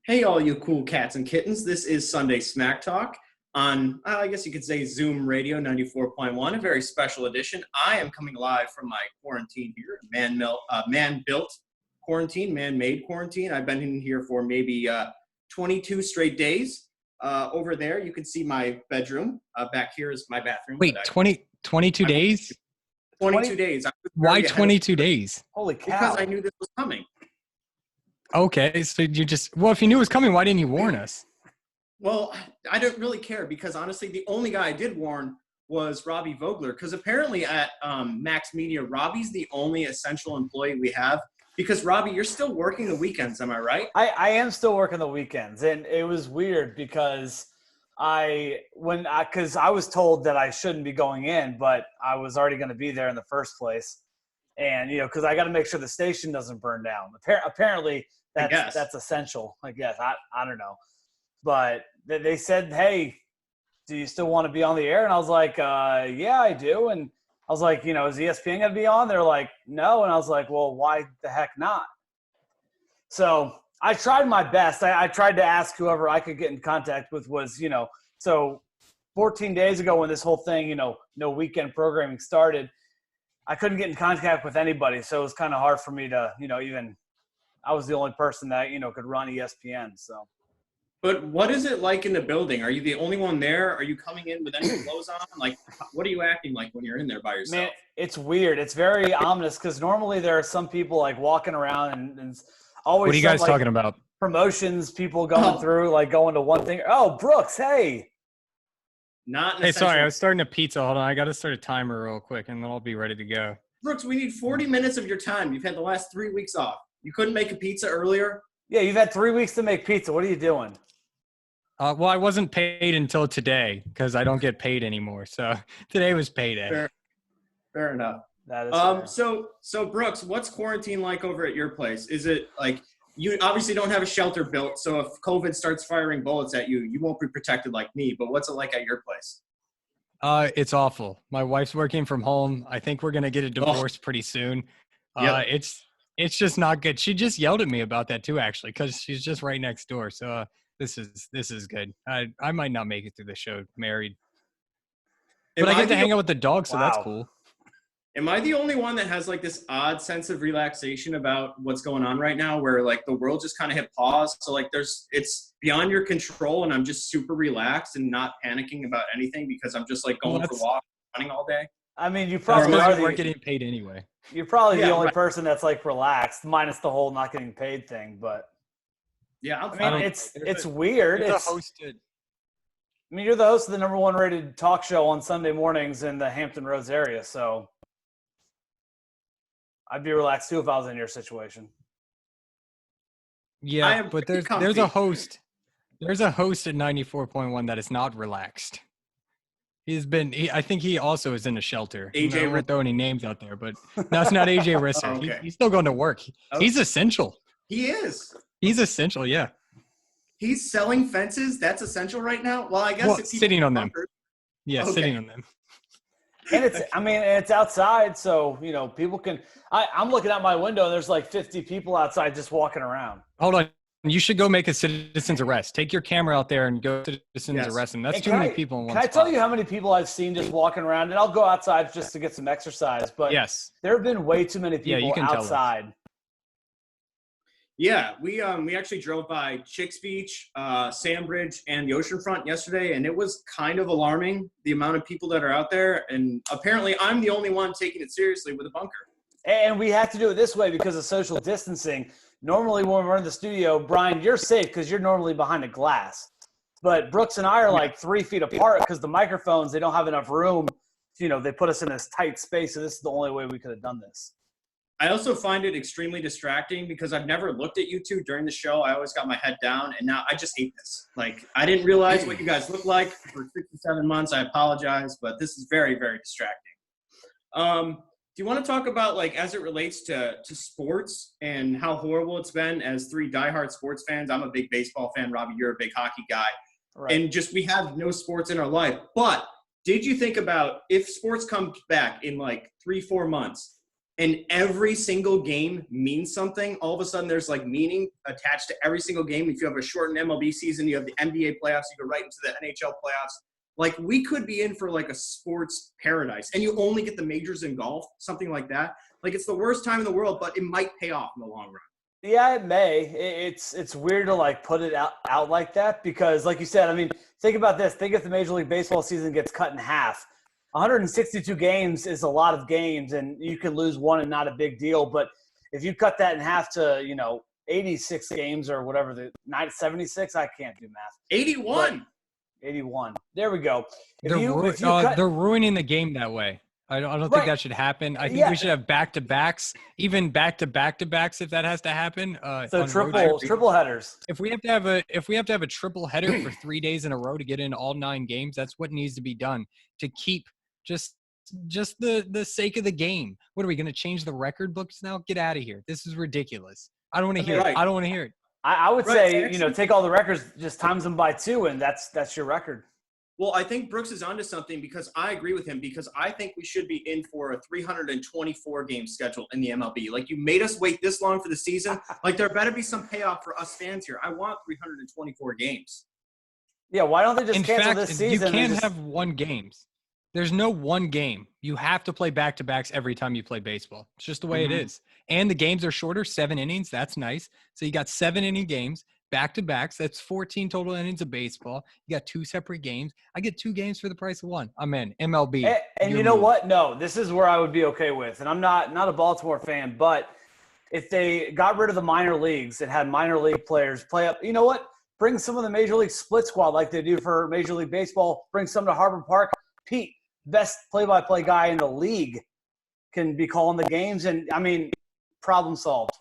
Hey, all you cool cats and kittens. This is Sunday Smack Talk on, I guess you could say, Zoom Radio 94.1, a very special edition. I am coming live from my quarantine here, man-built quarantine, man-made quarantine. I've been in here for maybe 22 straight days. Over there, you can see my bedroom. Back here is my bathroom. Wait, 22 days? 22 days. Why 22 days? Holy cow. Because I knew this was coming. Okay, so if you knew it was coming, why didn't you warn us? Well, I don't really care because honestly, the only guy I did warn was Robbie Vogler, because apparently at Max Media, Robbie's the only essential employee we have. Because Robbie, you're still working the weekends, am I right? I am still working the weekends, and it was weird because I was told that I shouldn't be going in, but I was already going to be there in the first place, and because I got to make sure the station doesn't burn down. Apparently, that's essential. I guess I don't know, but they said, "Hey, do you still want to be on the air?" And I was like, "Yeah, I do." And I was like, "Is ESPN going to be on?" They're like, "No." And I was like, "Well, why the heck not?" So I tried my best. I tried to ask whoever I could get in contact with was, so 14 days ago when this whole thing, no weekend programming started, I couldn't get in contact with anybody. So it was kind of hard for me to, I was the only person that, could run ESPN. So. But what is it like in the building? Are you the only one there? Are you coming in with any clothes on? Like, what are you acting like when you're in there by yourself? Man, it's weird. It's very ominous because normally there are some people like walking around and always. What are you guys talking about? Promotions, people going through, like going to one thing. Oh, Brooks, hey. Hey, sorry, I was starting a pizza. Hold on, I got to start a timer real quick, and then I'll be ready to go. Brooks, we need 40 minutes of your time. You've had the last 3 weeks off. You couldn't make a pizza earlier? Yeah, you've had 3 weeks to make pizza. What are you doing? Well, I wasn't paid until today because I don't get paid anymore. So today was payday. Fair enough. That is fair. So Brooks, what's quarantine like over at your place? Is it like you obviously don't have a shelter built, so if COVID starts firing bullets at you, you won't be protected like me. But what's it like at your place? It's awful. My wife's working from home. I think we're gonna get a divorce pretty soon. Yep. It's just not good. She just yelled at me about that too, actually, because she's just right next door. So this is good. I might not make it through the show married, but I get to hang out with the dog, so that's cool. Am I the only one that has like this odd sense of relaxation about what's going on right now where like the world just kind of hit pause? So like it's beyond your control and I'm just super relaxed and not panicking about anything because I'm just like going for walks, running all day. I mean, you probably are getting paid anyway. You're probably the only person that's like relaxed, minus the whole not getting paid thing. But yeah, I mean, it's weird. You're the host of the #1 rated talk show on Sunday mornings in the Hampton Roads area, so I'd be relaxed too if I was in your situation. Yeah, but there's a host. There's a host at 94.1 that is not relaxed. I think he also is in a shelter. I don't throw any names out there, but that's not AJ Risser. Okay. He's still going to work. He's essential. He is. He's essential, yeah. He's selling fences? That's essential right now? Well, I guess it's sitting on them. Yeah, okay. Sitting on them. And it's outside, so, people can – I'm looking out my window, and there's like 50 people outside just walking around. Hold on. You should go make a citizen's arrest. Take your camera out there and go to citizen's arrest. And that's too many people in one spot. Can I tell you how many people I've seen just walking around? And I'll go outside just to get some exercise. But yes, there have been way too many people outside. Yeah, we actually drove by Chicks Beach, Sandbridge, and the oceanfront yesterday, and it was kind of alarming, the amount of people that are out there. And apparently I'm the only one taking it seriously with a bunker. And we have to do it this way because of social distancing. Normally when we're in the studio, Brian, you're safe because you're normally behind a glass. But Brooks and I are like 3 feet apart because the microphones, they don't have enough room. They put us in this tight space, so this is the only way we could have done this. I also find it extremely distracting because I've never looked at you two during the show. I always got my head down, and now I just hate this. Like, I didn't realize what you guys look like for 6 to 7 months. I apologize, but this is very, very distracting. Do you want to talk about, like, as it relates to sports and how horrible it's been as 3 diehard sports fans? I'm a big baseball fan. Robbie, you're a big hockey guy. Right. And just we have no sports in our life. But did you think about if sports comes back in, like, 3-4 months, and every single game means something. All of a sudden, there's like meaning attached to every single game. If you have a shortened MLB season, you have the NBA playoffs, you go right into the NHL playoffs. Like, we could be in for like a sports paradise, and you only get the majors in golf, something like that. Like, it's the worst time in the world, but it might pay off in the long run. Yeah, it may. It's weird to like put it out like that because, like you said, I mean, think about this. Think if the Major League Baseball season gets cut in half. 162 games is a lot of games, and you can lose one and not a big deal. But if you cut that in half to 86 games or whatever, the 76, I can't do math. 81. But 81. There we go. They're ruining the game that way. I don't think that should happen. I think we should have back-to-backs, even back-to-back-to-backs if that has to happen. So triple headers. If we have to have a triple header for 3 days in a row to get in all 9 games, that's what needs to be done to keep just the sake of the game. What are we going to change the record books now? Get out of here. This is ridiculous. I don't want to hear it. I don't want to hear it. I would say, take all the records, just times them by 2, and that's your record. Well, I think Brooks is onto something because I agree with him because I think we should be in for a 324-game schedule in the MLB. Like, you made us wait this long for the season. Like, there better be some payoff for us fans here. I want 324 games. Yeah, why don't they just cancel this season? You can't have 1 games. There's no 1 game. You have to play back-to-backs every time you play baseball. It's just the way it is. And the games are shorter, 7 innings. That's nice. So you got 7-inning games. Back-to-backs, that's 14 total innings of baseball. You got 2 separate games. I get 2 games for the price of 1. I'm in. MLB. And you know what? No, this is where I would be okay with. And I'm not a Baltimore fan, but if they got rid of the minor leagues and had minor league players play up, you know what? Bring some of the Major League split squad like they do for Major League Baseball. Bring some to Harbor Park. Pete, best play-by-play guy in the league, can be calling the games. And, I mean, problem solved.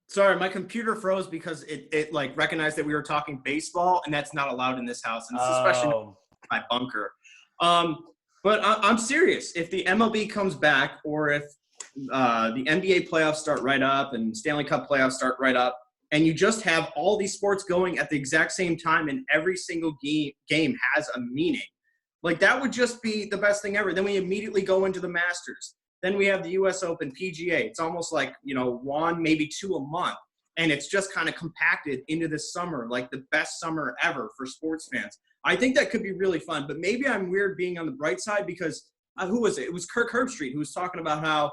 Sorry, my computer froze because it like recognized that we were talking baseball, and that's not allowed in this house, and it's especially my bunker. But I'm serious. If the MLB comes back, or if the NBA playoffs start right up and Stanley Cup playoffs start right up, and you just have all these sports going at the exact same time, and every single game has a meaning, like, that would just be the best thing ever. Then we immediately go into the Masters. Then we have the U.S. Open, PGA. It's almost like, 1, maybe 2 a month. And it's just kind of compacted into this summer, like the best summer ever for sports fans. I think that could be really fun. But maybe I'm weird being on the bright side because who was it? It was Kirk Herbstreit who was talking about how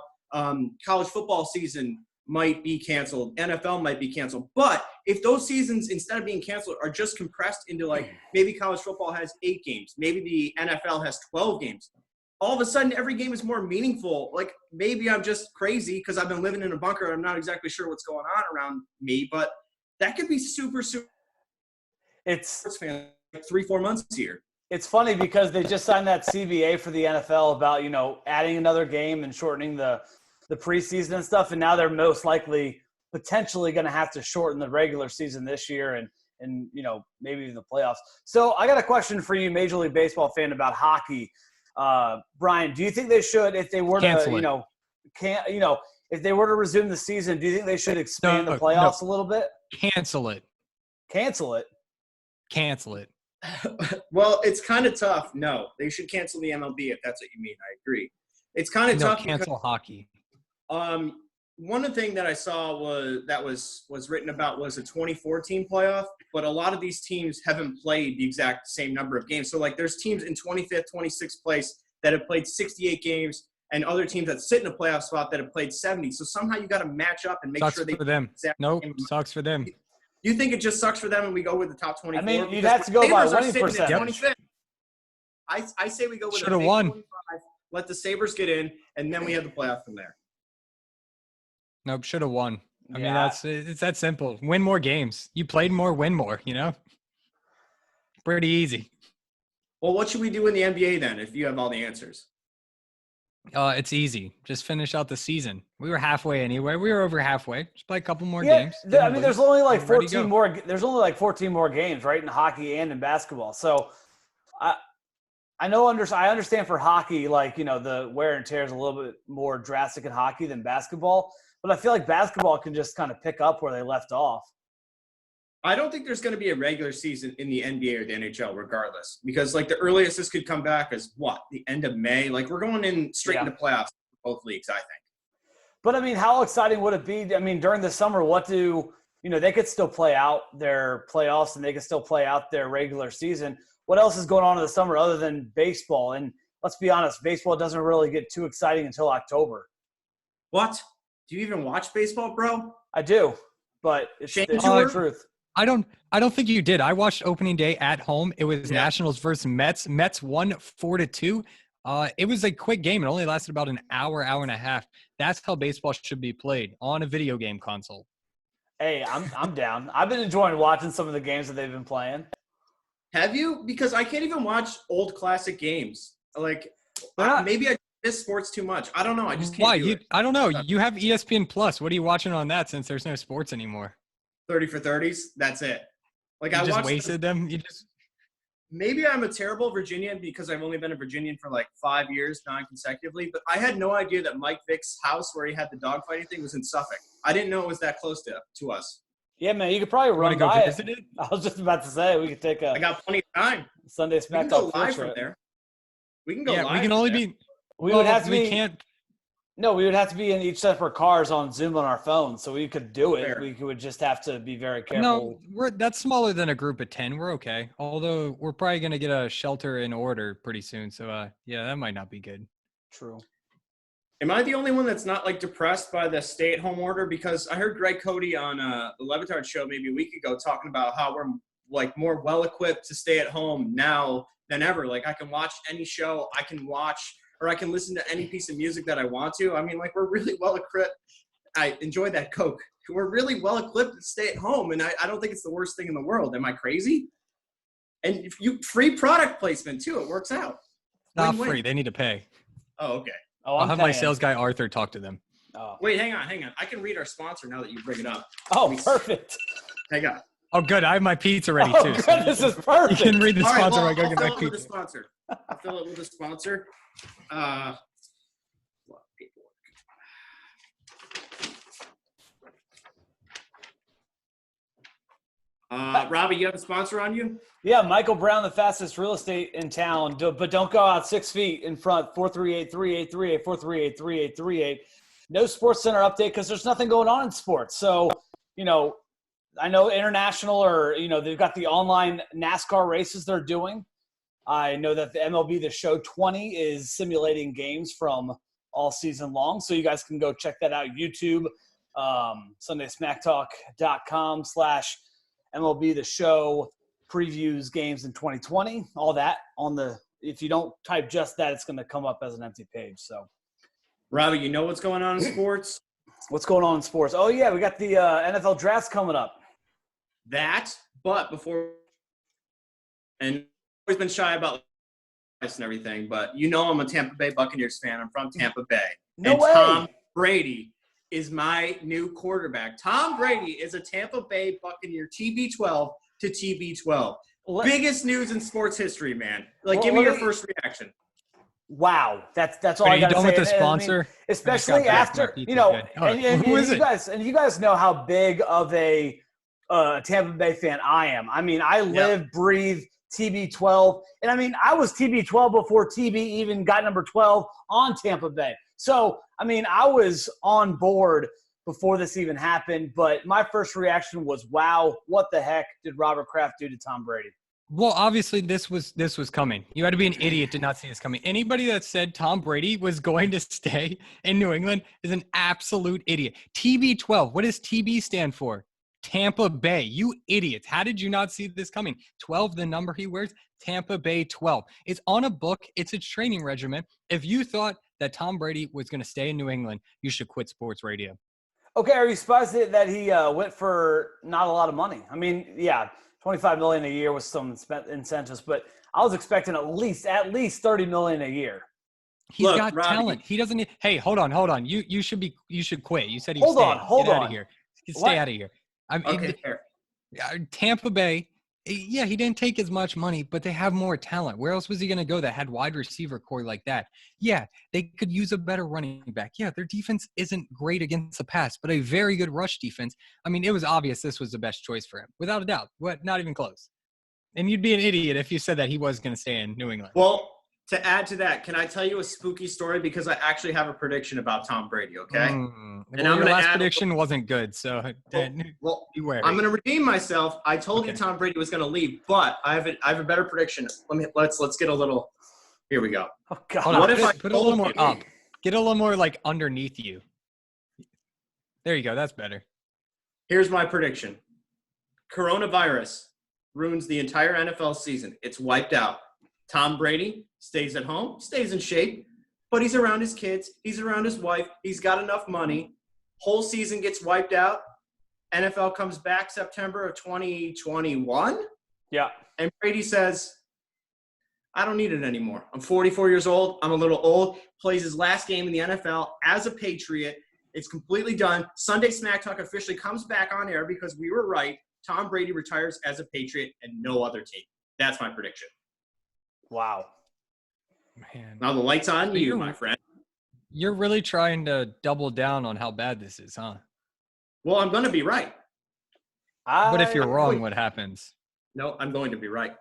college football season might be canceled. NFL might be canceled. But if those seasons, instead of being canceled, are just compressed into, like, maybe college football has 8 games. Maybe the NFL has 12 games. All of a sudden, every game is more meaningful. Like, maybe I'm just crazy because I've been living in a bunker. I'm not exactly sure what's going on around me, but that could be super. It's fan, like 3-4 months here. It's funny because they just signed that CBA for the NFL about, adding another game and shortening the preseason and stuff. And now they're most likely potentially going to have to shorten the regular season this year and maybe even the playoffs. So I got a question for you, Major League Baseball fan, about hockey. Brian, do you think they should, if they were to, if they were to resume the season, do you think they should expand the playoffs a little bit? Cancel it. Cancel it. Cancel it. Well, it's kind of tough. No, they should cancel the MLB if that's what you mean. I agree. It's kind of tough. Cancel hockey. One of the things that I saw was written about was a 2014 playoff, but a lot of these teams haven't played the exact same number of games. So, like, there's teams in 25th, 26th place that have played 68 games, and other teams that sit in a playoff spot that have played 70. So somehow you got to match up and make sure they. For them. Nope, sucks for them. You think it just sucks for them and we go with the top 24? I mean, you'd have to go by winning percentage. I say we go with Should have won. 25, let the Sabres get in, and then we have the playoff from there. Nope, should have won. I mean, it's that simple. Win more games. You played more, win more, Pretty easy. Well, what should we do in the NBA then if you have all the answers? It's easy. Just finish out the season. We were halfway anyway. We were over halfway. Just play a couple more games. I mean, there's only like 14 more. There's only like 14 more games, right, in hockey and in basketball. So, I understand for hockey, like, the wear and tear is a little bit more drastic in hockey than basketball. But I feel like basketball can just kind of pick up where they left off. I don't think there's going to be a regular season in the NBA or the NHL regardless, because like the earliest this could come back is what, the end of May? Like we're going in straight into playoffs for both leagues, I think. But I mean, how exciting would it be? I mean, during the summer, they could still play out their playoffs and they could still play out their regular season. What else is going on in the summer other than baseball? And let's be honest, baseball doesn't really get too exciting until October. What? Do you even watch baseball, bro? I do, but it's the truth. I don't think you did. I watched opening day at home. It was Nationals versus Mets. Mets won 4-2. It was a quick game. It only lasted about an hour and a half. That's how baseball should be played, on a video game console. Hey, I'm down. I've been enjoying watching some of the games that they've been playing. Have you? Because I can't even watch old classic games. Like maybe I miss sports too much. I don't know. I just can't. Why? I don't know. You have ESPN Plus. What are you watching on that since there's no sports anymore? 30 for 30s. That's it. Like I just wasted them. Maybe I'm a terrible Virginian because I've only been a Virginian for like 5 years non-consecutively, but I had no idea that Mike Vick's house where he had the dogfighting thing was in Suffolk. I didn't know it was that close to us. Yeah, man, you could probably run by it. I was just about to say we could take I got plenty of time. Sunday Smack Talk. We can go live from there. We can go live. We can only be. We would have to be. No, we would have to be in each separate cars on Zoom on our phones, so we could do it. Fair. We would just have to be very careful. No, that's smaller than a group of 10. We're okay. Although we're probably going to get a shelter in order pretty soon. So, that might not be good. True. Am I the only one that's not, like, depressed by the stay-at-home order? Because I heard Greg Cody on the Levitard show maybe a week ago talking about how we're, like, more well-equipped to stay at home now than ever. Like, I can watch any show. I can watch – or I can listen to any piece of music that I want to. I mean, like, we're really well-equipped. I enjoy that Coke. We're really well-equipped to stay at home, and I don't think it's the worst thing in the world. Am I crazy? And if free product placement, too. It works out. Not free. They need to pay. Oh, okay. Oh, I'll have my sales guy, Arthur, talk to them. Oh. Wait, hang on. I can read our sponsor now that you bring it up. Oh, perfect. Hang on. Oh, good. I have my pizza ready, too. Good. So this is perfect. You can read the sponsor. All right, go get my pizza. With the sponsor. I'll fill it with the sponsor. Robbie, you have a sponsor on you? Yeah, Michael Brown, the fastest real estate in town. But don't go out 6 feet in front. 438-3838, 438-3838. No Sports Center update because there's nothing going on in sports. So, I know international or, they've got the online NASCAR races they're doing. I know that the MLB The Show 20 is simulating games from all season long. So you guys can go check that out. YouTube, SundaySmackTalk.com/MLB The Show previews games in 2020. All that if you don't type just that, it's going to come up as an empty page. So, Robbie, you know what's going on in sports? What's going on in sports? Oh, yeah, we got the NFL drafts coming up. But before – and – always been shy about and everything, but I'm a Tampa Bay Buccaneers fan. I'm from Tampa Bay. No way. Tom Brady is my new quarterback. Tom Brady is a Tampa Bay Buccaneer TB12 to TB12. Biggest news in sports history, man. Give me your first reaction. Wow, that's all I got to say. Are you done with the sponsor? I mean, especially after who is it? You guys know how big of a Tampa Bay fan I am. I mean, I live, breathe TB12. And I mean, I was TB12 before TB even got number 12 on Tampa Bay. So, I mean, I was on board before this even happened. But my first reaction was, wow, what the heck did Robert Kraft do to Tom Brady? Well, obviously this was coming. You had to be an idiot to not see this coming. Anybody that said Tom Brady was going to stay in New England is an absolute idiot. TB12, what does TB stand for? Tampa Bay. You idiots. How did you not see this coming? 12, the number he wears, Tampa Bay 12. It's on a book. It's a training regimen. If you thought that Tom Brady was going to stay in New England, you should quit sports radio. Okay, are you surprised that he went for not a lot of money? I mean, yeah, $25 million a year with some incentives, but I was expecting at least $30 million a year. He's got Robbie, talent. He doesn't need – hey, hold on. You should quit. You said he was staying. Hold on. Get out of here. Stay out of here. Okay, fair. Tampa Bay Yeah, he didn't take as much money, but they have more talent. Where else was he going to go that had wide receiver core like that? Yeah, they could use a better running back. Yeah, their defense isn't great against the pass, but a very good rush defense. I mean, it was obvious this was the best choice for him, without a doubt. What? Not even close. And you'd be an idiot if you said that he was going to stay in New England. Well, to add to that, can I tell you a spooky story? Because I actually have a prediction about Tom Brady, okay? And I'm your gonna last add prediction wasn't good, so Well, beware. I'm going to redeem myself. I told you Tom Brady was going to leave, but I have a better prediction. Let's get a little. Here we go. Oh God. Hold on, What if I put a little told more you- up? Get a little more like underneath you. There you go. That's better. Here's my prediction. Coronavirus ruins the entire NFL season. It's wiped out. Tom Brady stays at home, stays in shape, but he's around his kids. He's around his wife. He's got enough money. Whole season gets wiped out. NFL comes back September of 2021. Yeah. And Brady says, I don't need it anymore. I'm 44 years old. I'm a little old. Plays his last game in the NFL as a Patriot. It's completely done. Sunday Smack Talk officially comes back on air because we were right. Tom Brady retires as a Patriot and no other team. That's my prediction. Wow. Man, Now the light's on you, my friend. you're really trying to double down on how bad this is, huh? Well, I'm going to be right. But if you're wrong, what happens? No, I'm going to be right.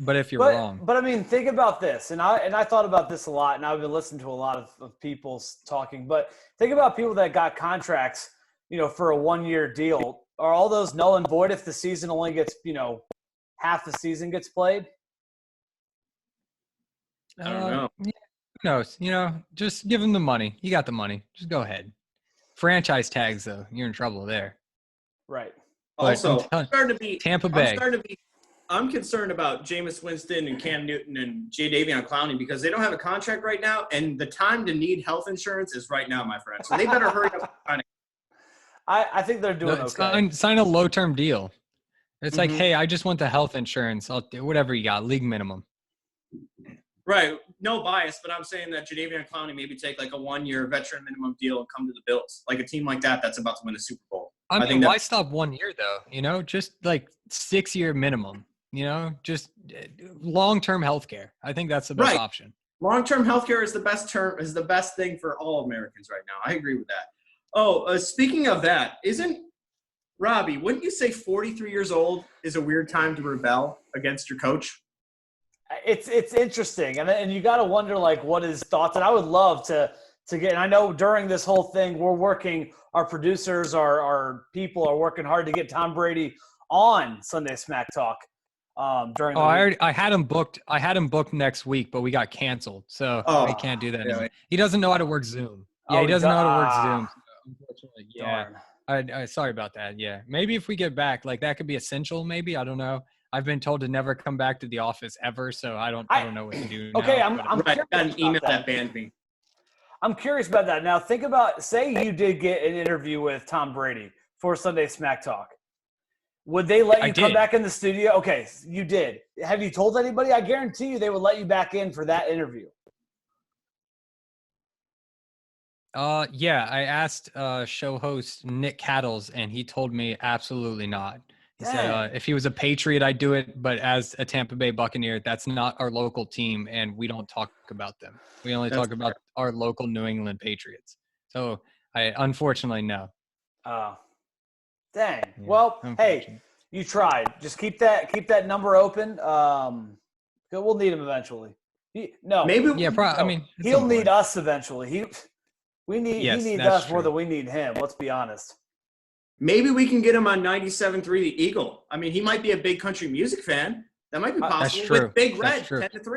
But if you're wrong. But I mean, think about this, and I thought about this a lot, and I've been listening to a lot of people talking. But think about people that got contracts, for a 1-year deal. Are all those null and void if the season only gets, half the season gets played? I don't know. Who knows? Just give him the money. You got the money. Just go ahead. Franchise tags, though, you're in trouble there. Right. Also, I'm starting to be Tampa Bay. I'm concerned about Jameis Winston and Cam Newton and Jadeveon Clowney because they don't have a contract right now, and the time to need health insurance is right now, my friend. So they better hurry up. I think they're doing okay. Sign a low-term deal. It's like, hey, I just want the health insurance. I'll do whatever you got, league minimum. Right. No bias, but I'm saying that Jadeveon Clowney maybe take like a 1-year veteran minimum deal and come to the Bills. Like a team like that's about to win the Super Bowl. I mean, why stop 1 year, though? Just like 6-year minimum. Just long-term healthcare. I think that's the best option. Long-term healthcare is the best thing for all Americans right now. I agree with that. Oh, speaking of that, Robbie, wouldn't you say 43 years old is a weird time to rebel against your coach? It's interesting, and you got to wonder what his thoughts. And I would love to get. And I know during this whole thing, we're working. Our producers, our people are working hard to get Tom Brady on Sunday Smack Talk. During I had him booked. I had him booked next week, but we got canceled, so we can't do that anymore. He doesn't know how to work Zoom. Yeah, he doesn't know how to work Zoom. So unfortunately, yeah. I sorry about that. Yeah, maybe if we get back, that could be essential. Maybe I don't know. I've been told to never come back to the office ever, so I don't know what to do. Okay, now, I'm right. I got an email that banned me. I'm curious about that. Now, think about, say you did get an interview with Tom Brady for Sunday Smack Talk. Would they let you come back in the studio? Okay, you did. Have you told anybody? I guarantee you they would let you back in for that interview. Yeah, I asked show host Nick Cattles, and he told me absolutely not. He said if he was a Patriot, I'd do it, but as a Tampa Bay Buccaneer, that's not our local team, and we don't talk about them. We only talk about our local New England Patriots. So I unfortunately no. Dang. Yeah, well, hey, you tried. Just keep that number open. We'll need him eventually. He'll need us eventually. He needs us more than we need him. Let's be honest. Maybe we can get him on 97.3 The Eagle. I mean, he might be a big country music fan. That might be possible. That's true. With Big Red, 10-3.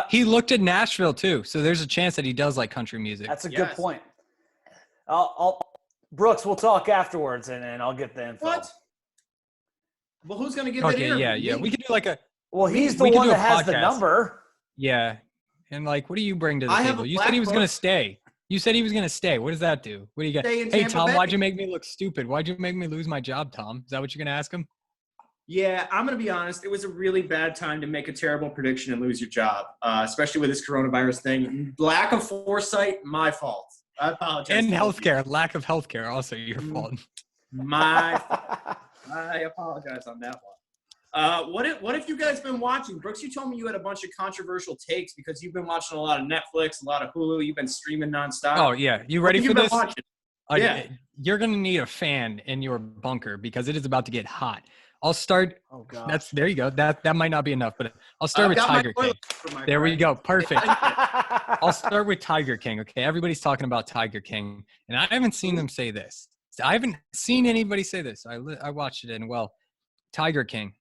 He looked at Nashville too, so there's a chance that he does like country music. That's a good point. Brooks, we'll talk afterwards, and I'll get the info. What? Well, who's going to get that interview? Yeah. We could do like a. Well, he's the one that has the number. Yeah, and what do you bring to the table? You said he was going to stay. You said he was going to stay. What does that do? What do you got? Hey, Tom, why'd you make me look stupid? Why'd you make me lose my job, Tom? Is that what you're going to ask him? Yeah, I'm going to be honest. It was a really bad time to make a terrible prediction and lose your job, especially with this coronavirus thing. Lack of foresight, my fault. I apologize. And healthcare, lack of healthcare, also your fault. I apologize on that What if you guys been watching? Brooks, you told me you had a bunch of controversial takes because you've been watching a lot of Netflix, a lot of Hulu. You've been streaming nonstop. Oh yeah, you What ready have for you been this? watching? Yeah. You're gonna need a fan in your bunker because it is about to get hot. I'll start. Oh god. There you go. That might not be enough, but I'll start with I've got my Tiger King. toilet paper, my There we friend. go. Perfect. I'll start with Tiger King. Okay, everybody's talking about Tiger King, and I haven't seen them say this. I haven't seen anybody say this. I watched it, and well, Tiger King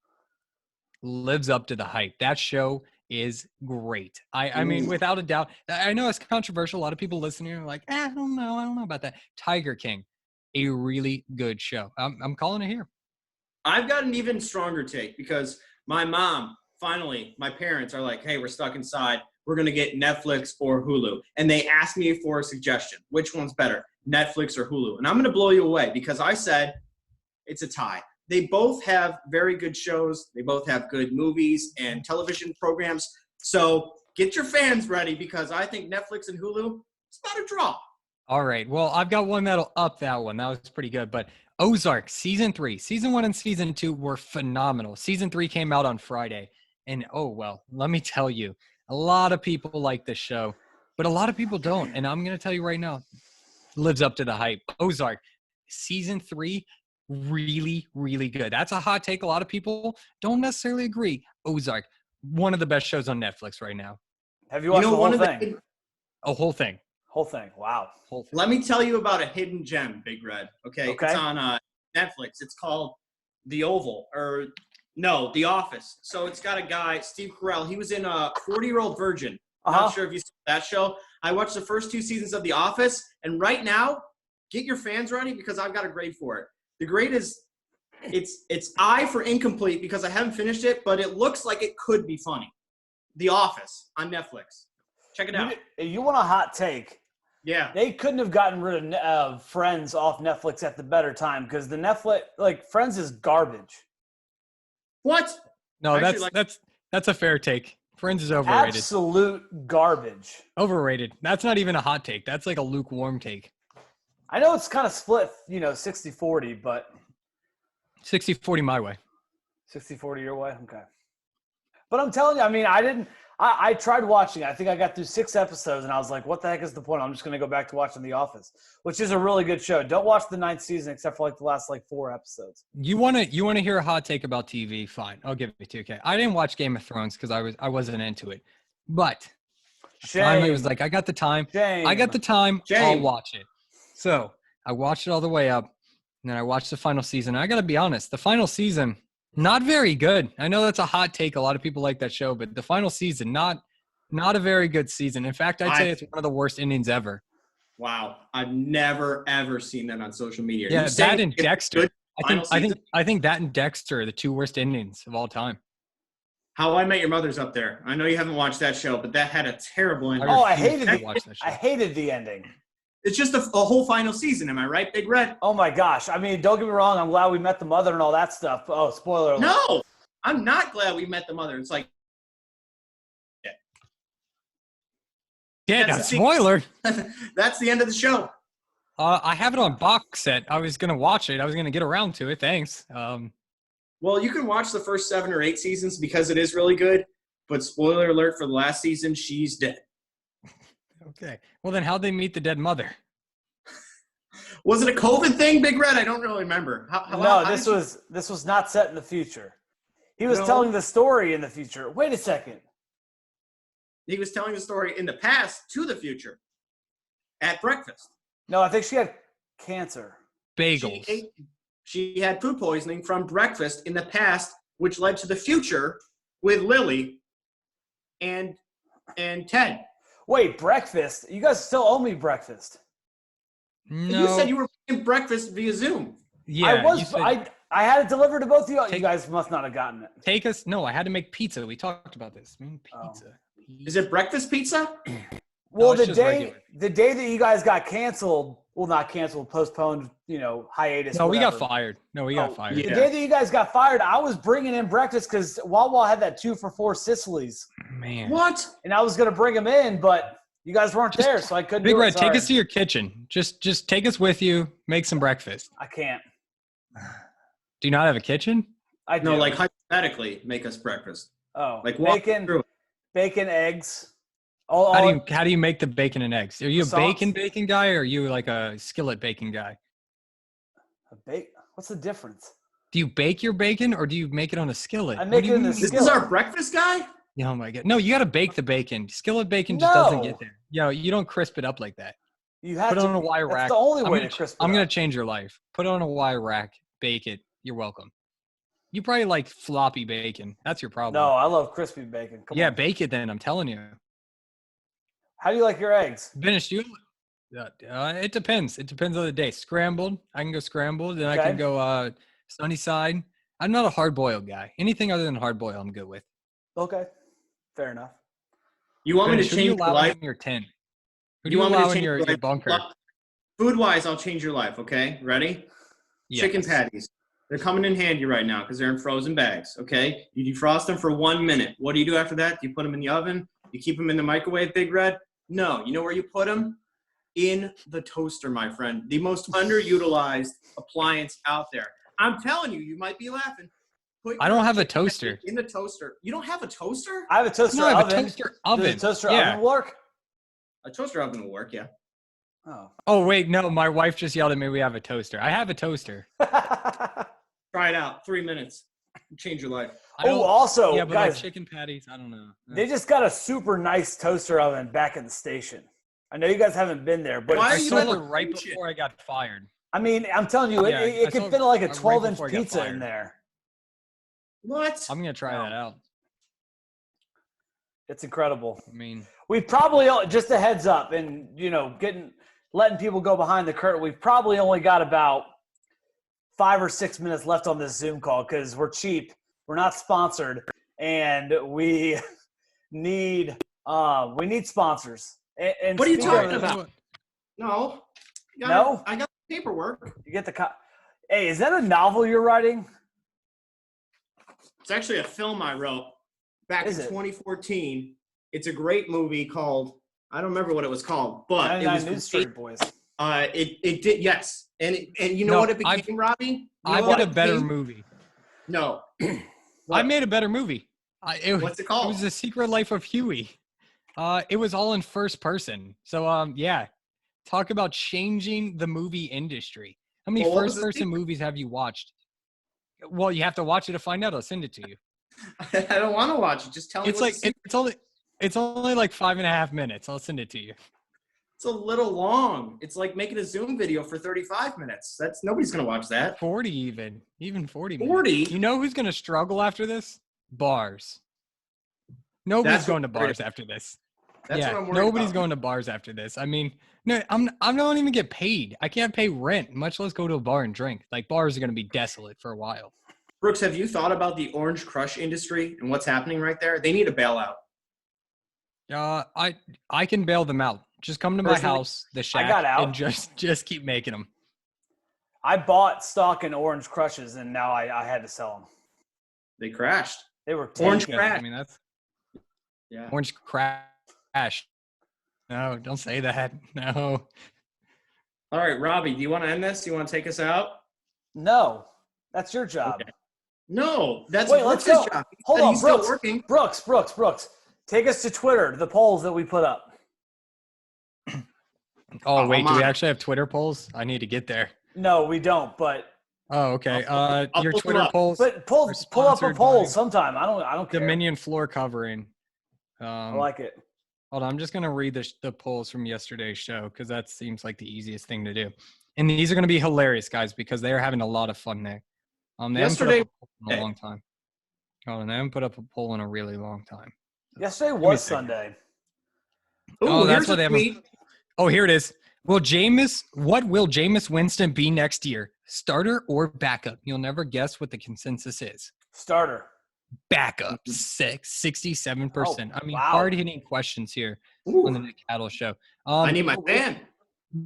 lives up to the hype. That show is great. I mean, without a doubt. I know it's controversial. A lot of people listening are like, I don't know about that. Tiger King, a really good show. I'm calling it here. I've got an even stronger take because my mom, finally, my parents are like, hey, we're stuck inside. We're going to get Netflix or Hulu. And they asked me for a suggestion. Which one's better, Netflix or Hulu? And I'm going to blow you away because I said it's a tie. They both have very good shows. They both have good movies and television programs. So get your fans ready because I think Netflix and Hulu, it's about a draw. All right. Well, I've got one that'll up that one. That was pretty good. But Ozark, season 3. Season 1 and season 2 were phenomenal. Season 3 came out on Friday. And, oh, well, let me tell you, a lot of people like this show, but a lot of people don't. And I'm going to tell you right now, lives up to the hype. Ozark, season 3, really, really good. That's a hot take. A lot of people don't necessarily agree. Ozark, one of the best shows on Netflix right now. Have you watched the whole thing? A whole thing. Whole thing. Wow. Whole thing. Let me tell you about a hidden gem, Big Red. Okay. Okay. It's on Netflix. It's called The Oval The Office. So it's got a guy, Steve Carell. He was in a 40-Year-Old Virgin. Not sure if you saw that show. I watched the first 2 seasons of The Office, and right now, get your fans ready because I've got a grade for it. The grade is it's I for incomplete because I haven't finished it, but it looks like it could be funny. The Office on Netflix. Check it out. You want a hot take? Yeah. They couldn't have gotten rid of Friends off Netflix at the better time because the Netflix, Friends is garbage. What? No, that's a fair take. Friends is overrated. Absolute garbage. Overrated. That's not even a hot take. That's like a lukewarm take. I know it's kind of split, 60-40, but 60-40 my way. 60-40 your way? Okay. But I'm telling you, I mean, I tried watching. I think I got through 6 episodes, and I was like, what the heck is the point? I'm just going to go back to watching The Office, which is a really good show. Don't watch the 9th season except for the last 4 episodes. You want to hear a hot take about TV? Fine. I'll give it to you. Okay. I didn't watch Game of Thrones because I wasn't into it. But finally it was like, I got the time. I got the time. I'll watch it. So I watched it all the way up, and then I watched the final season. I got to be honest, the final season, not very good. I know that's a hot take. A lot of people like that show, but the final season, not a very good season. In fact, I'd say it's one of the worst endings ever. Wow. I've never, ever seen that on social media. Yeah, that and Dexter. I think that and Dexter are the 2 worst endings of all time. How I Met Your Mother's up there. I know you haven't watched that show, but that had a terrible ending. I hated the ending. It's just a whole final season. Am I right, Big Red? Oh, my gosh. I mean, don't get me wrong. I'm glad we met the mother and all that stuff. Oh, spoiler alert. No, I'm not glad we met the mother. It's like, yeah, spoiler. That's the end of the show. I have it on box set. I was going to watch it. I was going to get around to it. Thanks. Well, you can watch the first 7 or 8 seasons because it is really good. But spoiler alert for the last season, she's dead. Okay. Well, then how'd they meet the dead mother? Was it a COVID thing, Big Red? I don't really remember. This was not set in the future. He was telling the story in the future. Wait a second. He was telling the story in the past to the future at breakfast. No, I think she had cancer. Bagels. She had food poisoning from breakfast in the past, which led to the future with Lily and Ted. Wait, breakfast? You guys still owe me breakfast. No. You said you were making breakfast via Zoom. Yeah, I had it delivered to both of you. You guys must not have gotten it. No, I had to make pizza. We talked about this. Pizza. Is it breakfast pizza? Well, the day that you guys got canceled, well, not canceled, postponed, hiatus. No, we got fired. The day that you guys got fired, I was bringing in breakfast because Wawa had that 2 for $4 Sicily's. Man. What? And I was going to bring them in, but you guys weren't there, so I couldn't do it. Big Red, take us to your kitchen. Just take us with you. Make some breakfast. I can't. Do you not have a kitchen? I do. No, hypothetically make us breakfast. Oh, Like walk through it. bacon, eggs. How do you make the bacon and eggs? Are you a Croissants? bacon guy, or are you like a skillet bacon guy? What's the difference? Do you bake your bacon, or do you make it on a skillet? I make it in a This skillet. is our breakfast guy? Oh my god! No, you got to bake the bacon. Skillet bacon just doesn't No. get there. Yo, you don't crisp it up like that. You have Put it to. on a wire That's rack. the only I'm way gonna to crisp it I'm up. gonna change your life. Put it on a wire rack. Bake it. You're welcome. You probably like floppy bacon. That's your problem. No, I love crispy bacon. Come Yeah, on. bake it then. I'm telling you. How do you like your eggs? Benesch, it depends. It depends on the day. Scrambled. I can go scrambled. Then I Okay. can go sunny side. I'm not a hard boiled guy. Anything other than hard boil, I'm good with. Okay, fair enough. You want me to Benesch, who do you change your allow life? in your tent? Who do You you want me to allow in change your life? bunker? Food-wise, I'll change your life, okay? Ready? Chicken Yes. patties. They're coming in handy right now because they're in frozen bags, okay? You defrost them for 1 minute. What do you do after that? Do you put them in the oven? You keep them in the microwave, Big Red? No. You know where you put them? In the toaster, my friend. The most underutilized appliance out there. I'm telling you, you might be laughing. Put I don't your have a chicken toaster. patty in the toaster. You don't have a toaster? I have a toaster No, I have oven. a toaster oven. Does a toaster Yeah. oven work? A toaster oven will work, yeah. Oh. Oh wait, no, my wife just yelled at me. We have a toaster. I have a toaster. Try it out. 3 minutes. Change your life. I don't- also, yeah, but guys, like chicken patties, I don't know. they just got a super nice toaster oven back at the station. I know you guys haven't been there, but Why I are you sold ever it right preaching? before I got fired. I mean, I'm telling you, Yeah, I it could saw fit like a right 12-inch before I got pizza in fired. there. What? I'm gonna try No. that out. It's incredible. I mean, We probably just a heads up, and letting people go behind the curtain. We've probably only got about 5 or 6 minutes left on this Zoom call because we're cheap, we're not sponsored, and we need sponsors. And What are you speaking talking of- about? No. No? I got the paperwork. You get the Hey, is that a novel you're writing? It's actually a film I wrote back Is in it? 2014. It's a great movie called, I don't remember what it was called, but it 99 was News Street Boys. it did, yes. And you know No, what it became, Robbie? You know I what made a it better became? movie. No. I What? made a better movie. What's it It called? was The Secret Life of Huey. It was all in first person. So yeah. Talk about changing the movie industry. How many Well, what was first the person secret? movies have you watched? Well, you have to watch it to find out. I'll send it to you. I don't want to watch it. Just tell me It's what like the secret- it's only like 5.5 minutes. I'll send it to you. It's a little long. It's like making a Zoom video for 35 minutes. Nobody's gonna watch that. 40 even 40 minutes. 40? You know who's gonna struggle after this? Bars. Nobody's That's what going to I'm worried bars after this. That's Yeah, what I'm worried nobody's about. going to bars after this. I mean, no, I'm not even get paid. I can't pay rent, much less go to a bar and drink. Like bars are going to be desolate for a while. Brooks, have you thought about the Orange Crush industry and what's happening right there? They need a bailout. I can bail them out. Just come to my Personally, house, the shack, got out. and just keep making them. I bought stock in Orange Crushes, and now I had to sell them. They crashed. They were Orange tanking. Crash. I mean, that's Yeah. orange crash. No, don't say that. No. All right, Robbie, do you want to end this? Do you want to take us out? No, that's your job. Okay. No, that's Wait, let's Brooks' go. job. He Hold said on, he's still Brooks. working. Brooks. Take us to Twitter, the polls that we put up. Oh, wait, I'm do we on. actually have Twitter polls? I need to get there. No, we don't. But Oh, okay. I'll Your pull them Twitter up. polls. pull We're up a sponsored poll by sometime. I don't care. Dominion floor covering. I like it. Hold on, I'm just gonna read the polls from yesterday's show because that seems like the easiest thing to do. And these are gonna be hilarious, guys, because they are having a lot of fun there. They haven't put up a poll in a long time. Hold on, they haven't put up a poll in a really long time. Yesterday me a was second. Sunday. Ooh, Oh, that's here's what a they have. tweet. Oh, here it is. What will Jameis Winston be next year? Starter or backup? You'll never guess what the consensus is. Starter. Backup, 67%. Oh, I mean, wow. hard-hitting questions here Ooh, on the Nick Cattle show. I need my fan.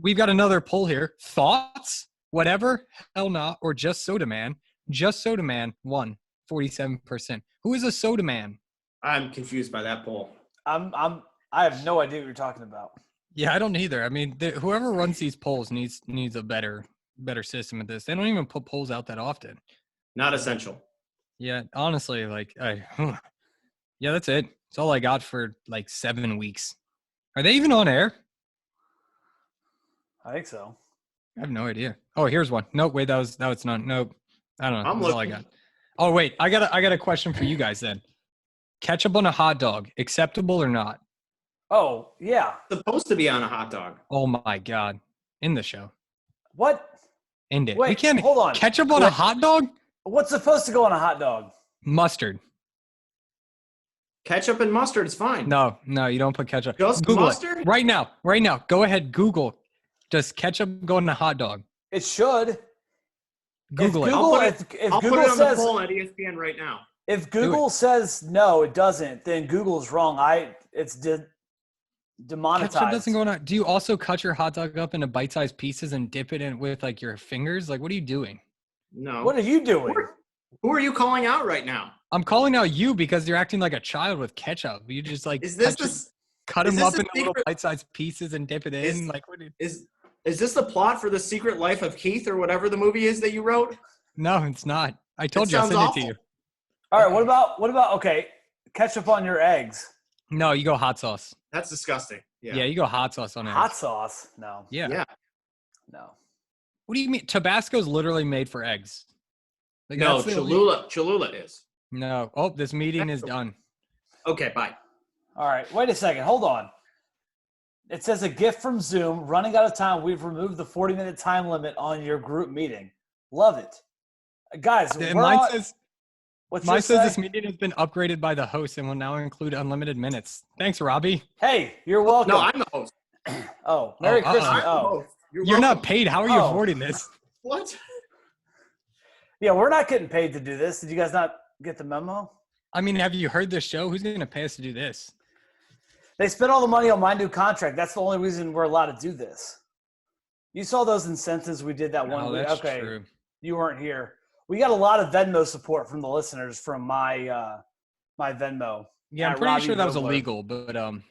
We've got another poll here. Thoughts? Whatever? Hell not. Or just Soda Man? Just Soda Man won 47%. Who is a Soda Man? I'm confused by that poll. I have no idea what you're talking about. Yeah, I don't either. I mean, whoever runs these polls needs a better system at this. They don't even put polls out that often. Not essential. Yeah, honestly, like, yeah, that's it. That's all I got for like 7 weeks. Are they even on air? I think so. I have no idea. Oh, here's one. Nope, wait, that was not. Nope. I don't know. I'm That's all I looking. got. Oh, wait, I got a question for you guys then. Ketchup on a hot dog, acceptable or not? Oh, yeah. Supposed to be on a hot dog. Oh my God. In the show. What? End it. We Wait, can't hold on. ketchup on a hot dog? What's supposed to go on a hot dog? Mustard. Ketchup and mustard is fine. No, you don't put ketchup. Just Google mustard? it. Right now. Go ahead, Google. Does ketchup go on a hot dog? It should. Google it. I'll put Google it on the says poll at ESPN right now. if Google says no, it doesn't, then Google's wrong. It's demonetized. Ketchup doesn't go on. Do you also cut your hot dog up into bite-sized pieces and dip it in with like your fingers? Like, what are you doing? No. What are you doing? Who are you calling out right now? I'm calling out you because you're acting like a child with ketchup. You just like cut them up into little bite-sized pieces and dip it in. Is this the plot for The Secret Life of Keith or whatever the movie is that you wrote? No, it's not. I told you I'll send it to you. All right. What about ketchup on your eggs? No, you go hot sauce. That's disgusting. Yeah, you go hot sauce on eggs. Hot sauce? No. Yeah. No. What do you mean? Tabasco's literally made for eggs. Like, No, Cholula is. No. Oh, this meeting is done. Okay, bye. All right. Wait a second. Hold on. It says a gift from Zoom. Running out of time. We've removed the 40-minute time limit on your group meeting. Love it. Guys, Mine says this meeting has been upgraded by the host and will now include unlimited minutes. Thanks, Robbie. Hey, you're welcome. No, I'm the host. Oh, Merry Christmas. Oh, you're not paid. How are you affording this? What? Yeah, we're not getting paid to do this. Did you guys not get the memo? I mean, have you heard this show? Who's going to pay us to do this? They spent all the money on my new contract. That's the only reason we're allowed to do this. You saw those incentives we did that one week. That's Okay, true. You weren't here. We got a lot of Venmo support from the listeners from my my Venmo. Yeah, I'm pretty sure that was illegal, but I don't.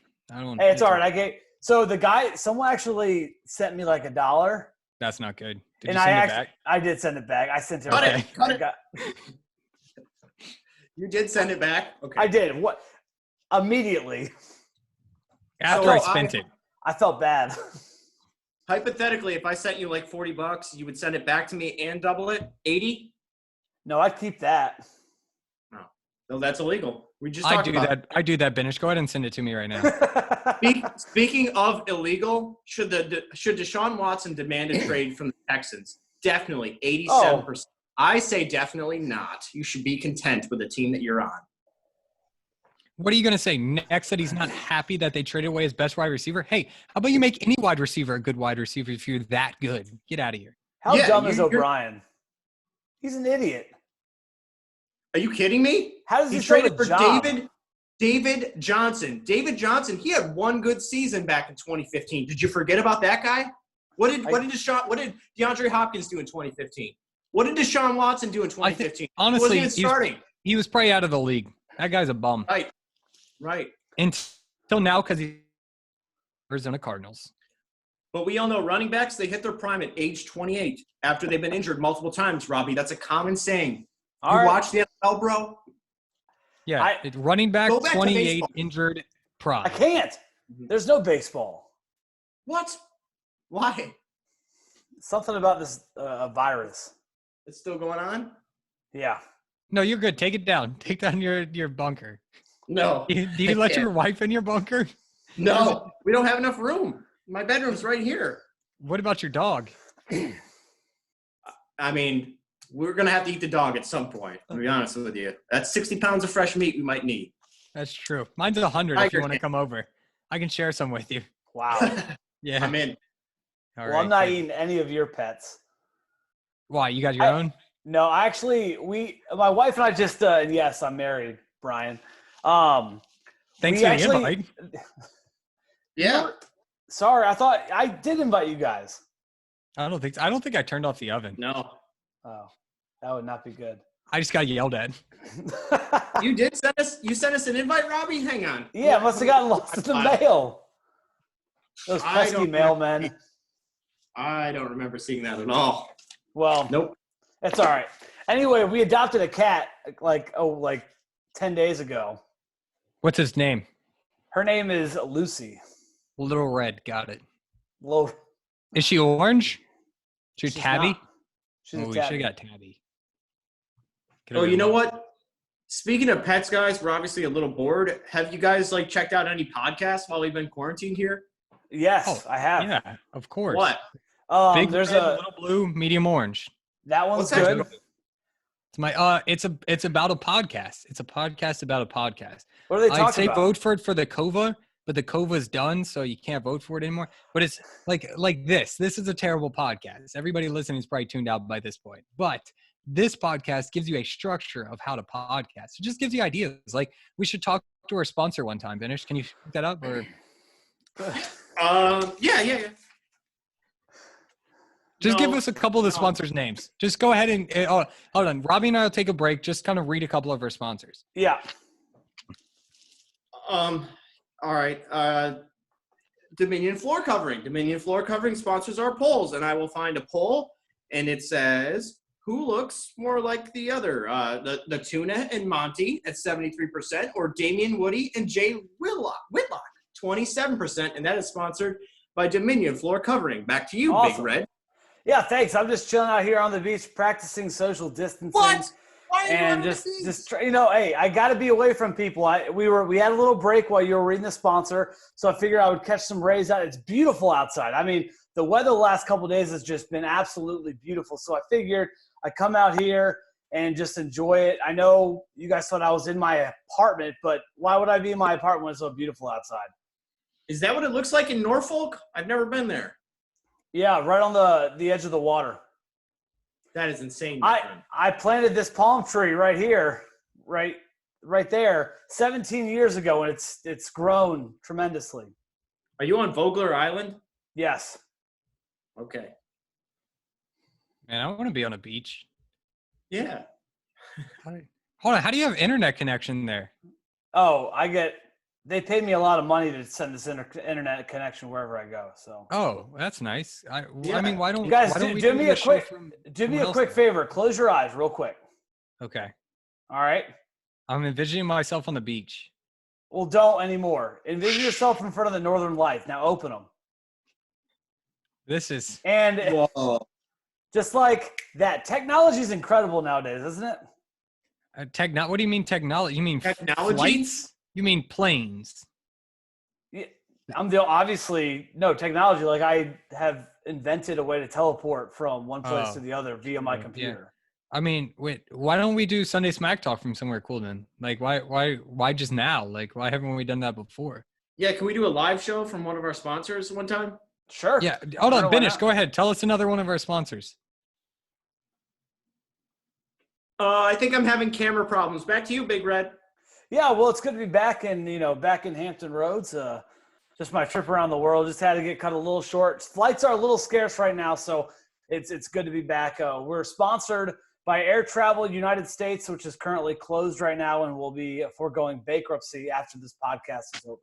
Hey, it's all right. Someone actually sent me like $1. That's not good. Did And you send it back? I did send it back. I sent it Cut back. it. You did send it back? Okay. I did. What? Immediately. After I spent it. I felt bad. Hypothetically, if I sent you like $40, you would send it back to me and double it? 80? No, I'd keep that. No, that's illegal. We just talked about that. I do that, Benesch. Go ahead and send it to me right now. Speaking of illegal, should Deshaun Watson demand a trade from the Texans? Definitely, 87%. I say definitely not. You should be content with the team that you're on. What are you going to say next that he's not happy that they traded away his best wide receiver? Hey, how about you make any wide receiver a good wide receiver if you're that good? Get out of here. How dumb is O'Brien? He's an idiot. Are you kidding me? How does he traded for job? David Johnson? David Johnson, he had one good season back in 2015. Did you forget about that guy? What did DeAndre Hopkins do in 2015? What did Deshaun Watson do in 2015? Honestly, he wasn't even starting. He was probably out of the league. That guy's a bum. Right. Until now, because he's Arizona Cardinals. But we all know running backs, they hit their prime at age 28 after they've been injured multiple times, Robbie. That's a common saying. Watch the NFL, bro? Yeah, running back 28 injured prime. I can't. There's no baseball. What? Why? Something about this virus. It's still going on? Yeah. No, you're good. Take it down. Take down your bunker. No. Do you let your wife in your bunker? No. We don't have enough room. My bedroom's right here. What about your dog? I mean, we're going to have to eat the dog at some point, to be honest with you. That's 60 pounds of fresh meat we might need. That's true. Mine's 100 if you want to come over. I can share some with you. Wow. Yeah. I'm in. All right, I'm not eating any of your pets. Why? You got your own? No, actually, my wife and I just, yes, I'm married, Brian. Thanks for the invite. Yeah. Sorry, I thought I did invite you guys. I don't think I turned off the oven. No. Oh, that would not be good. I just got yelled at. You sent us an invite, Robbie? Hang on. Yeah, it must have gotten lost in the mail. Those pesky mailmen. I don't remember seeing that at all. Well, nope. It's all right. Anyway, we adopted a cat like 10 days ago. What's his name? Her name is Lucy. Little Red. Got it. Low. Is she orange? She's tabby? not. She's a Oh, we should tabby. have got tabby. Oh, you know what? Speaking of pets, guys, we're obviously a little bored. Have you guys checked out any podcasts while we've been quarantined here? Yes, I have. Yeah, of course. What? Big There's red, a little blue, medium orange. that one's What's that? good. It's my it's about a podcast. It's a podcast about a podcast. What are they I'd talking say about? vote for it for the Kova, but the Kova's done, so you can't vote for it anymore. But it's like this. This is a terrible podcast. Everybody listening is probably tuned out by this point. But this podcast gives you a structure of how to podcast. It just gives you ideas. Like we should talk to our sponsor one time. Benesch, can you pick that up? Or Yeah. just No, give us a couple of the sponsors' names. Just go ahead and hold on. Robbie and I will take a break. Just kind of read a couple of our sponsors. Yeah. All right. Dominion Floor Covering. Dominion Floor Covering sponsors our polls, and I will find a poll, and it says who looks more like the other, the Tuna and Monty at 73%, or Damian Woody and Jay Whitlock, 27%, and that is sponsored by Dominion Floor Covering. Back to you, Awesome. Big Red. Yeah, thanks. I'm just chilling out here on the beach, practicing social distancing. What? Why are you And on the just beach? hey, I got to be away from people. We had a little break while you were reading the sponsor, so I figured I would catch some rays out. It's beautiful outside. I mean, the weather the last couple of days has just been absolutely beautiful. So I figured I'd come out here and just enjoy it. I know you guys thought I was in my apartment, but why would I be in my apartment when it's so beautiful outside? Is that what it looks like in Norfolk? I've never been there. Yeah, right on the edge of the water. That is insane. my friend. I planted this palm tree right here, right there, 17 years ago, and it's grown tremendously. Are you on Vogler Island? Yes. Okay. Man, I want to be on a beach. Yeah. Hold on. How do you have internet connection there? Oh, they paid me a lot of money to send this internet connection wherever I go. So. Oh, that's nice. I Yeah. mean, why don't You guys why don't we do me a the show quick from do me someone a else quick then? favor. Close your eyes real quick. Okay. All right. I'm envisioning myself on the beach. Well, don't anymore. Envision yourself in front of the Northern Lights. Now open them. This is And Whoa. just like that, technology is incredible nowadays, isn't it? What do you mean technology? You mean Technology? flights? You mean planes? Yeah, obviously no technology. Like I have invented a way to teleport from one place Oh. to the other via my Yeah. computer. I mean, wait, why don't we do Sunday Smack Talk from somewhere cool then? Like, why just now? Like, why haven't we done that before? Yeah, can we do a live show from one of our sponsors one time? Sure. Yeah, hold on, Sure, why Benesch, not? go ahead. Tell us another one of our sponsors. I think I'm having camera problems. Back to you, Big Red. Yeah, well, it's good to be back in Hampton Roads. Just my trip around the world. Just had to get cut a little short. Flights are a little scarce right now, so it's good to be back. We're sponsored by Air Travel United States, which is currently closed right now and will be foregoing bankruptcy after this podcast is over.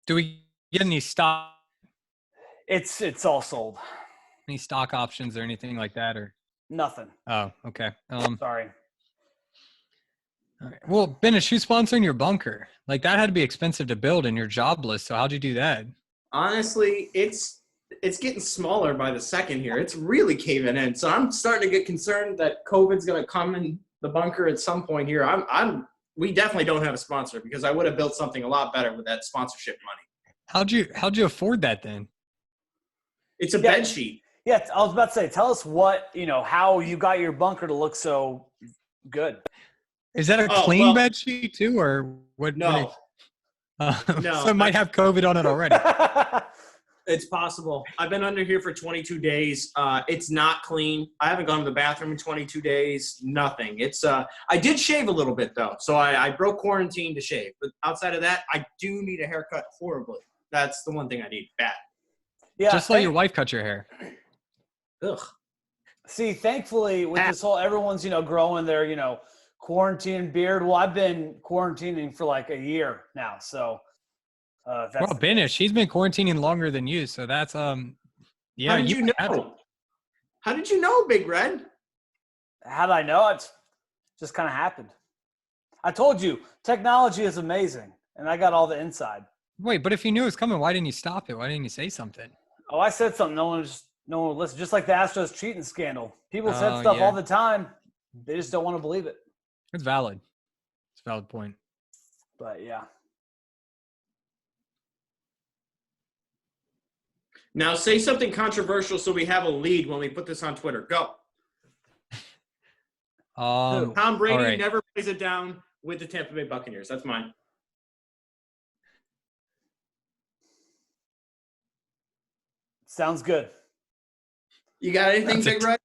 Do we get any stock It's all sold. options or anything like that? Or Nothing. oh, okay. Sorry. All right. Well, Benesch, who's sponsoring your bunker? Like that had to be expensive to build, and you're jobless. So how'd you do that? Honestly, it's getting smaller by the second here. It's really caving in. So I'm starting to get concerned that COVID's going to come in the bunker at some point here. We definitely don't have a sponsor because I would have built something a lot better with that sponsorship money. How'd you afford that then? It's a Yeah. bed sheet. Yeah, I was about to say, tell us how you got your bunker to look so good. Is that a Oh, clean well- bed sheet too, or what? No, No, so it might have COVID on it already. it's possible. I've been under here for 22 days. It's not clean. I haven't gone to the bathroom in 22 days. Nothing. It's I did shave a little bit though. So I broke quarantine to shave. But outside of that, I do need a haircut horribly. That's the one thing I need bad. Yeah, Just let your wife cut your hair. Ugh. See, thankfully, with this whole everyone's growing their quarantine beard. Well, I've been quarantining for like a year now, so that's Well, Benesch, he's been quarantining longer than you, so that's yeah. How did you have it. know? How did you know, Big Red? how did I know? Just kind of happened. I told you, technology is amazing, and I got all the inside. Wait, but if you knew it was coming, why didn't you stop it? Why didn't you say something? Oh, I said something. No one will listen. Just like the Astros cheating scandal. People said stuff yeah. all the time. They just don't want to believe it. It's valid. It's a valid point. But yeah. Now say something controversial so we have a lead when we put this on Twitter. Go. Tom Brady never plays it down with the Tampa Bay Buccaneers. That's mine. Sounds good. You got anything, Big Red?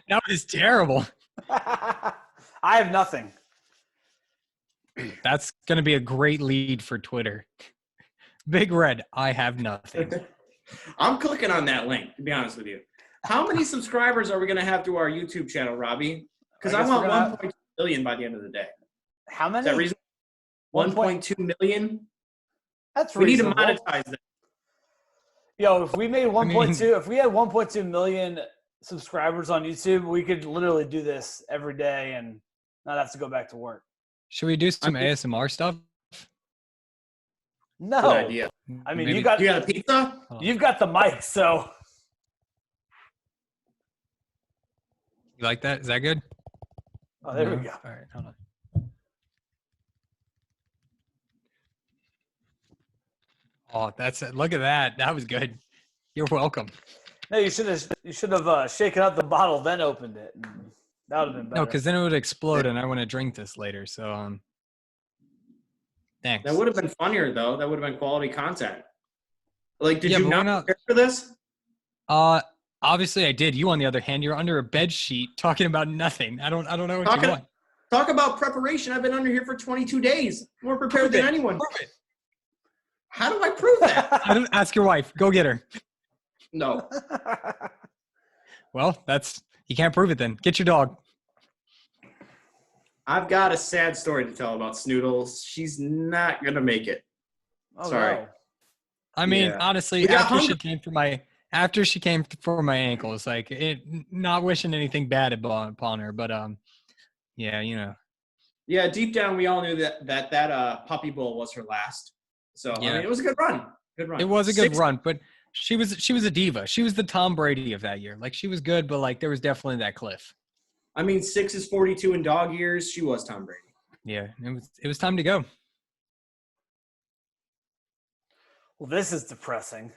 That was terrible. I have nothing. That's going to be a great lead for Twitter. Big Red, I have nothing. I'm clicking on that link, to be honest with you. How many subscribers are we going to have to our YouTube channel, Robbie? Because I want 1.2 million by the end of the day. How many? Is that reasonable? 1.2 million? That's reasonable. We need to reasonable. monetize that. Yo, if we made 1.2, if we had 1.2 million subscribers on YouTube, we could literally do this every day and not have to go back to work. Should we do some ASMR stuff? No. Good idea. I mean, Maybe. you got a pizza? You've got the mic, so. You like that? Is that good? Oh, there we go. All right, hold on. Oh, that's it. Look at that. That was good. You're welcome. No, you should have shaken up the bottle, then opened it. That would have been better. No, because then it would explode, and I want to drink this later. So, thanks. That would have been funnier, though. That would have been quality content. Like, did Yeah, you but not prepare for this? Obviously I did. You, on the other hand, you're under a bed sheet talking about nothing. I don't know what you want. Talk about preparation. I've been under here for 22 days. More prepared than anyone. Prove it. How do I prove that? I don't ask your wife. Go get her. No. Well, you can't prove it then. Get your dog. I've got a sad story to tell about Snoodles. She's not going to make it. Oh, Sorry. no. I mean, Yeah. honestly, after she came for my ankles, like not wishing anything bad upon her, but yeah, you know. Yeah, deep down we all knew that puppy bowl was her last. So Yeah. I mean, it was a good run. Good run. It was a good run, but she was a diva. She was the Tom Brady of that year. Like, she was good, but like there was definitely that cliff. I mean, 6 is 42 in dog years. She was Tom Brady. Yeah, it was time to go. Well, this is depressing.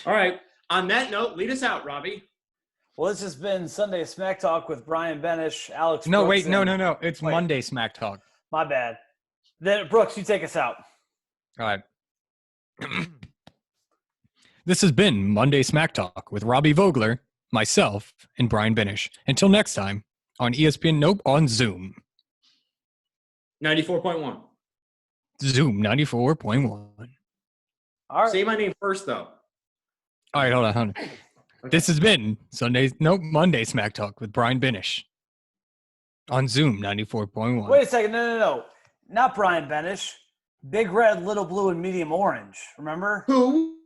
All right. On that note, lead us out, Robbie. Well, this has been Sunday Smack Talk with Brian Benesch, Alex No, Brooks, wait, no. and- It's Wait. Monday Smack Talk. My bad. Then, Brooks, you take us out. All right. This has been Monday Smack Talk with Robbie Vogler, myself, and Brian Benesch. Until next time on ESPN, nope, on Zoom. 94.1. Zoom 94.1. All right. Say my name first, though. All right, hold on. Okay. This has been Monday Smack Talk with Brian Benesch on Zoom 94.1. Wait a second. No. Not Brian Benesch. Big Red, Little Blue, and Medium Orange. Remember? Who?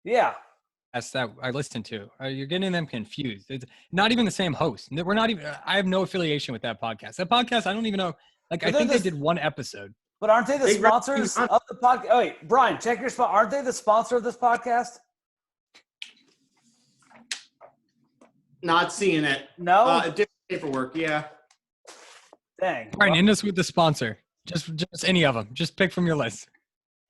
Yeah. That's that I listened to. You're getting them confused. It's not even the same host. We're not even. I have no affiliation with that podcast. That podcast, I don't even know. Like, I think they did one episode. But aren't they the Big Red, sponsors of the podcast? Oh, wait, Brian, check your spot. Aren't they the sponsor of this podcast? Not seeing it. No? Different paperwork, yeah. Dang. Brian, end us with the sponsor. Just any of them. Just pick from your list.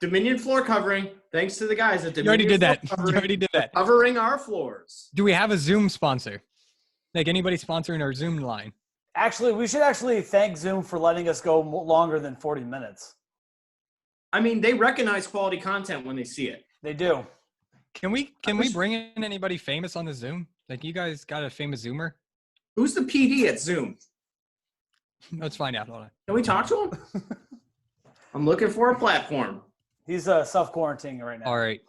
Dominion floor covering. Thanks to the guys at Dominion. You already did that. Floor You Covering, already did that. covering our floors. Do we have a Zoom sponsor? Like, anybody sponsoring our Zoom line? Actually, we should thank Zoom for letting us go longer than 40 minutes. I mean, they recognize quality content when they see it. They do. Can we bring in anybody famous on the Zoom? Like, you guys got a famous Zoomer? Who's the PD at Zoom? Let's find out. Hold on. Can we talk to him? I'm looking for a platform. He's self-quarantining right now. All right.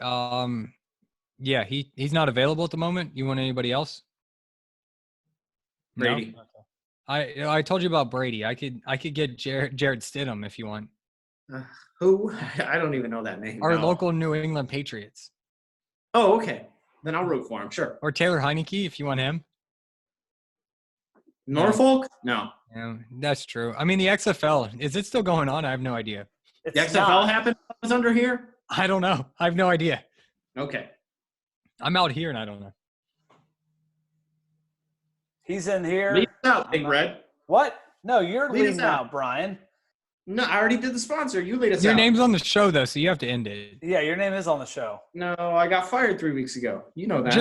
Yeah, he's not available at the moment. You want anybody else? Brady. No? I told you about Brady. I could get Jared Stidham if you want. Who? I don't even know that name. Our No. local New England Patriots. Oh, okay. Then I'll root for him. Sure. Or Taylor Heineke if you want him. Norfolk? No. Yeah, that's true. I mean, the XFL, is it still going on? I have no idea. It's The XFL not. happened when I was under here? I don't know. I have no idea. Okay. I'm out here and I don't know. He's in here. Lead us out, Big Red. What? No, you're Lead us leading out. out, Brian. No, I already did the sponsor. You lead us Your out. name's on the show, though, so you have to end it. Yeah, your name is on the show. No, I got fired 3 weeks ago. You know that.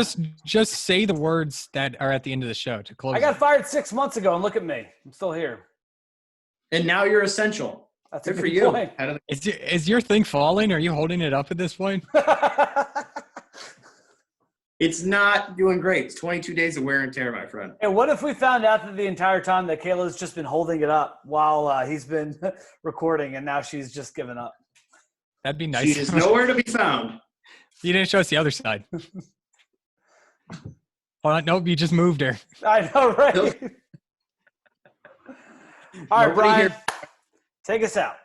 Just say the words that are at the end of the show to close I got it. fired 6 months ago, and look at me. I'm still here. And now you're essential. That's a Good for good you. point. Head of Is your thing falling? Are you holding it up at this point? It's not doing great. It's 22 days of wear and tear, my friend. And what if we found out that the entire time that Kayla's just been holding it up while he's been recording, and now she's just given up? That'd be nice. She is nowhere to be found. You didn't show us the other side. Hold on. Nope, you just moved her. I know, right? Nope. All right, Nobody Brian, here- take us out.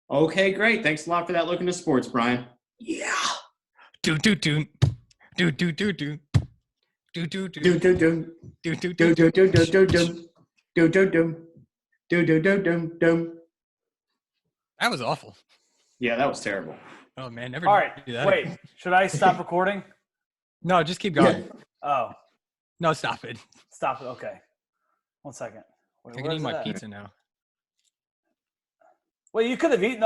Okay, great. Thanks a lot for that look into sports, Brian. Yeah. Do do do do do do do do do do Do do do do do do do. do do do do do do do do do do do do. That was awful. Yeah, that was terrible. Oh man, never All right, do that. wait. Should I stop recording? No, just keep going. Oh, No, stop it. stop it. Okay. 1 second. Wait, I can where's eat my that? pizza now. Well, you could have eaten.